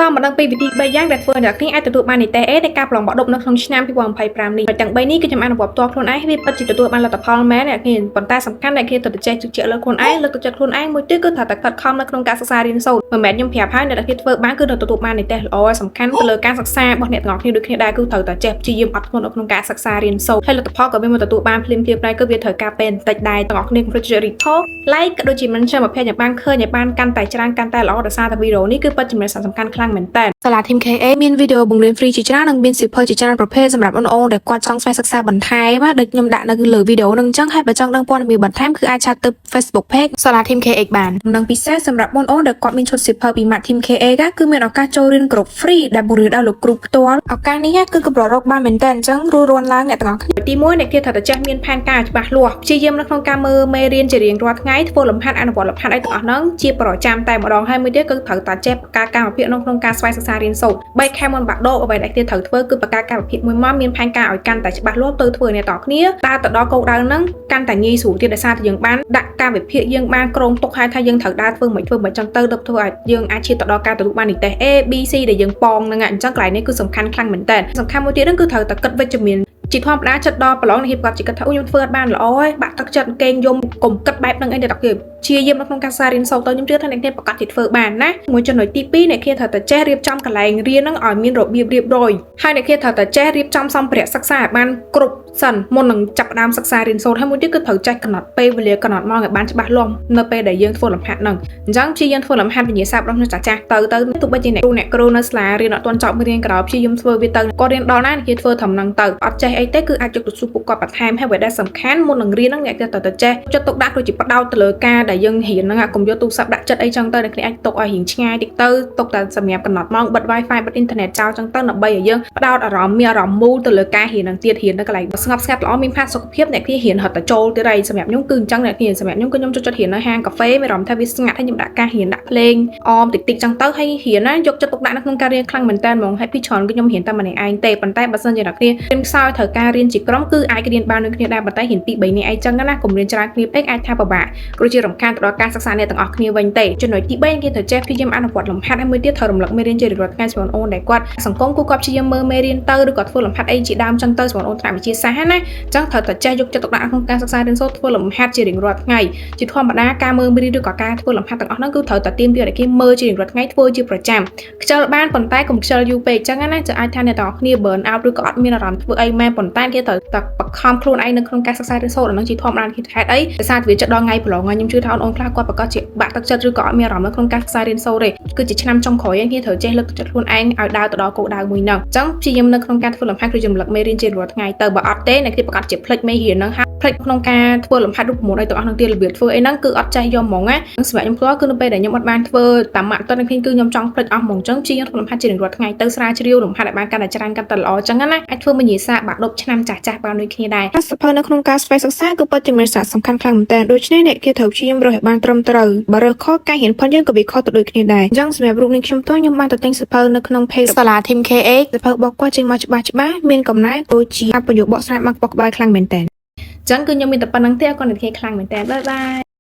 តមកដល់ពីវិធី3យ៉ាងដែលធ្វើអ្នកនេះអាចទទួលបាននីតិអេនៃការប្រឡងបោះដប់នៅក្នុងឆ្នាំ2025នេះទាំង3នេះគឺខ្ញុំអនុវត្តផ្ទាល់ខ្លួនឯងវាពិតជាទទួលបានលទ្ធផលមែនអ្នកនេះប៉ុន្តែសំខាន់អ្នកគេទៅចេះជឿជាក់លើខ្លួនឯងលើកទឹកចិត្តខ្លួនឯងមួយទៀតគឺថាតែខិតខំនៅក្នុងការសិក្សារៀនសូត្រមិនមែនខ្ញុំប្រាប់ហើយអ្នកគេធ្វើបានគឺទទួលបាននីតិល្អសំខាន់ទៅលើការសិក្សារបស់អ្នកទាំងអស់គ្នាដូចគ្នាដែរគឺត្រូវតែចេះព្យាយាមអត់ធ្មត់នៅក្នុងការសិក្សារៀនសូត្រហើយលទ្ធផលក៏វាមកទទួលបានភ្លាមៗដែរគឺវាត្រូវការពេលបន្តិចដែរទាំងអស់គ្នាកុំភ្លេចចុច report like ក៏ដូចជា mention មក page ឲ្យបានឃើញឲ្យបានកាន់តែច្រើនកាន់តែល្អដោយសារតែវីដេអូនេះគឺពិតជាមានសារៈសំខាន់ខ្លាំងមែនតើសាលា Team KA មានវីដេអូបង្រៀន free ជាច្រើននិងមានសៀវភៅជាច្រើនប្រភេទសម្រាប់បងប្អូនដែលគាត់ចង់ស្វែងសិក្សាបន្ថែមដូចខ្ញុំដាក់នៅលើវីដេអូនឹងអញ្ចឹងហើយបើចង់ដឹងព័ត៌មានបន្ថែមគឺអាចឆាតទៅ Facebook page សាលា Team KA បាននិងពិសេសសម្រាប់បងប្អូនដែលគាត់មានឈុតសៀវភៅពី Mat Team KA គឺមានឱកាសចូលរៀនគ្រប់ free ដែលបង្រៀនដោយលោកគ្រូផ្ទាល់ឱកាសនេះគឺកម្ររកបានមែនតើអញ្ចឹងរួចរាន់ឡើងអ្នកទាំងអស់គ្នាទី1អ្នកគេថាតែចេះមានផែនការច្បាស់លាស់ព្យាយាមនៅក្នុងការមើលមេរៀនជារៀងរាល់ថ្ងៃធ្វើលំហាត់អនុវត្តលំហាត់ឲ្យទាំងអស់ហ្នឹងជាប្រចាំតែម្ដងហើយមួយទៀតគឺត្រូវតែចេះបង្កើតកម្មវិធីក្នុងការស្វែងសិក្សារៀនសូត្រ3ខែមុនបាក់ដូអ្វីដែលគេត្រូវធ្វើគឺបង្កើតកម្មវិធីមួយមកមានផែនការឲ្យកាន់តែច្បាស់លាស់ទៅធ្វើអ្នកទាំងគ្នាដើរទៅដល់គោលដៅហ្នឹងកាន់តែងាយស្រួលទៀតដោយសារតែយើងបានដាក់កម្មវិធីយើងបានក្រុមទុកឲ្យថាយើងត្រូវដើរធ្វើមិនចឹងទៅដល់ធ្វើឲ្យយើងអាចឈានទៅដល់ការទទួលបាននីតិ A B C ដែលយើងប៉ងហ្នឹងអញ្ចឹងកន្លែងនេះគឺសំខាន់ខ្លាំងមែនតើសំខាន់មួយទៀតហ្នឹងគឺត្រូវតែគិតវិជ្ជមានជាធម្មតាចិត្តដល់ប្រឡងនេះគាត់ជាគិតថាអូខ្ញុំធ្វើអត់បានល្អហើយបាក់ទឹកចិត្តកេងយំកុំគិតបែបហ្នឹងអីតែគេព្យាយាមនៅក្នុងការសិក្សារៀនសូត្រទៅខ្ញុំជឿថាអ្នកប្រកាសជាធ្វើបានណាមួយចំណុចទី2អ្នកគេត្រូវតែចេះរៀបចំកន្លែងរៀនហ្នឹងឲ្យមានរបៀបរៀបរយហើយអ្នកគេត្រូវតែចេះរៀបចំសម្ភារៈសិក្សាឲ្យបានគ្រប់សិនមុននឹងចាប់ផ្ដើមសិក្សារៀនសូត្រហើយមួយទៀតគឺត្រូវចេះកំណត់ពេលវេលាកំណត់ម៉ោងឲ្យបានច្បាស់លាស់នៅពេលដែលយើងធ្វើលំហាត់ហ្នឹងអញ្ចឹងព្យាយាមធ្វើលំហាត់វិញ្ញាសារបស់ចាស់ចាស់ទៅទោះបីជាអ្នកគ្រូនៅសាលារៀនអត់ទាន់ចប់រៀនក្រោយព្យាយាមធ្វើវាទៅគាត់រៀនដល់ណាគេធ្វើត្រឹមហ្នឹងទៅអត់ចេះអីទេគឺអាចយកទៅសួរពួកគាត់បន្ថែមហើយវាដែលសំខាន់មុននឹងរៀនហ្នឹងអ្នកត្រូវតែចេះចិត្តទុកដាក់ដូចជាបដោតទៅលើការដែលយើងរៀនហ្នឹងកុំយកទូរស័ព្ទដាក់ចិត្តអីចឹងទៅអ្នកអាចទុកឲ្យរៀងឆ្ងាយតិចទៅទុកតែសម្រាប់កំណត់ម៉ោងបិទ Wi-Fi បិទអ៊ីនធឺណិតចោលចឹងទៅដើម្បីឲ្យយើងបដោតអារម្មណ៍មានអារម្មណ៍មូលទៅលើការរៀនហ្នឹងទៀតរៀននៅកន្លែងស្ងប់ស្ងាត់ល្អមានផាសុខភាពអ្នកគេរៀនហត់តែចូលទៀតហើយសម្រាប់ខ្ញុំគឺអញ្ចឹងអ្នកគេសម្រាប់ខ្ញុំគឺខ្ញុំចូលចិត្តរៀននៅហាងកាហ្វេមានអារម្មណ៍ថាវាស្ងាត់ហើយខ្ញុំដាក់ការរៀនដាក់ភ្លេងអមតិចចឹងទៅហើយរៀនណាយកចិត្តទុកដាក់នៅក្នុងការរៀនខ្លាំងមែនតើហ្មងហើយពីច្រើនគឺខ្ញុំរៀនតែម្នាក់ឯងទេប៉ុន្តែបើសិនជាអ្នកគ្នារៀនខ្សោយត្រូវការរៀនជាក្រុមគឺអាចរៀនបាននឹងគ្នាដែរប៉ុន្តែរៀនពី3នាក់ឯងចឹងណាកុំរៀនច្រើនគ្នាពេកអាចថាពិបាកគ្រូជារំខានទៅដល់ការសិក្សាអ្នកទាំងអស់គ្នាវិញទេចំណុចទី3គេត្រូវចេះព្យាយាមអនុវត្តលំហាត់ហើយមួយទៀតត្រូវរំលឹកមេរៀនជារៀងរាល់ថ្ងៃសម្រាប់អូនដែលគាត់សង្គមគូគាត់ព្យាយាមមើលមេរៀនទៅឬក៏ធ្វើលំហាត់អីជាដើមចឹងទៅសម្រាប់អូនថ្នាក់វិទ្យាសាស្ត្រណាចឹងត្រូវតែចេះយកចិត្តទុកដាក់ក្នុងការសិក្សារៀនសូត្រធ្វើលំហាត់ជារៀងរាល់ថ្ងៃជាធម្មតាការមើលមេរៀនឬក៏ការធ្វើលំហាត់ទាំងអស់ហ្នឹងគឺត្រូវតែទាមទារឲ្យគេមើលជារៀងរាល់ថ្ងៃធ្វើជាប្រចាំខ្ជិលបានប៉ុន្តែកុំខ្ជិលយូរពេកចឹងណាจะអាចថាអ្នកទាំងអស់គ្នា burn out ឬក៏អត់មានអារម្មណ៍ធ្វើអីមែនប៉ុន្តែគេត្រូវតែបង្ខំខ្លួនឯងនៅក្នុងការសិក្សារៀនសូត្រអាហ្នឹងជាធម្មតាហេតុអីដោយសារវាចិត្តដល់ថ្ងៃប្រឡងខ្ញុំជឿថាអូនខ្លះគាត់ប្រកាសជាបាក់ទឹកចិត្តឬក៏អត់មានអារម្មណ៍នៅក្នុងការសិក្សារៀនសូត្រទេគឺជាឆ្នាំចុងក្រោយឯងគេត្រូវចេះលើកទឹកចិត្តខ្លួនឯងឲ្យដើរទៅដល់គោលដៅមួយហ្នឹងអញ្ចឹងព្យាយាមនៅក្នុងការធ្វើលំហាត់គឺរំលឹកមេរៀនជារាល់ថ្ងៃទៅបើអត់ទេអ្នកគេប្រកាសជាភ្លេចមេរៀនហ្នឹងហើយភ្លេចក្នុងការធ្វើលំហាត់រូបមន្តអីទាំងអស់ហ្នឹងទៀតរបៀបធ្វើអីហ្នឹងគឺអត់ចេះយកហ្មងណាសម្រាប់ខ្ញុំផ្ទាល់គឺនៅពេលដែលខ្ញុំអត់បានធ្វើតាមម៉ាក់តើខ្ញុំគឺខ្ញុំចង់ភ្លេចអស់ហ្មងអញ្ចឹងព្យាយាមធ្វើលំហាត់ជារៀងរាល់ថ្ងៃទៅស្រាវជ្រាវលំហាត់ឲ្យបានកាន់តែច្រើនកាន់តែល្អអញ្ចឹងណាអាចធ្វើវិញ្ញាសាបាក់ដប់ឆ្នាំចាស់បានដូចគ្នាដែរសភៅនៅក្នុងការស្វែងសិក្សាគឺពិតជាមានសារៈសំខាន់ខ្លាំងមែនតើដូច្នេះអ្នកគេត្រូវព្យាយាមរើសឲ្យបានត្រឹមត្រូវបើរើសខុសការរៀនផងយើងក៏វាខុសទៅដូចគ្នាដែរអញ្ចឹងសម្រាប់រូបនេះខ្ញុំខ្ញុំបានទៅទិញសភៅនៅក្នុង page សាលា Team KA សភៅបកគាត់ចេញមកច្បាស់មានកំណែដូចជាបញ្ញុបកស្រាយមកបកក្បាលខ្លាំងមែនតើអញ្ចឹងគឺខ្ញុំមានតែប៉ុណ្្នឹងទេអរគុណអ្នកខ្លាំងមែនតើបាយបាយ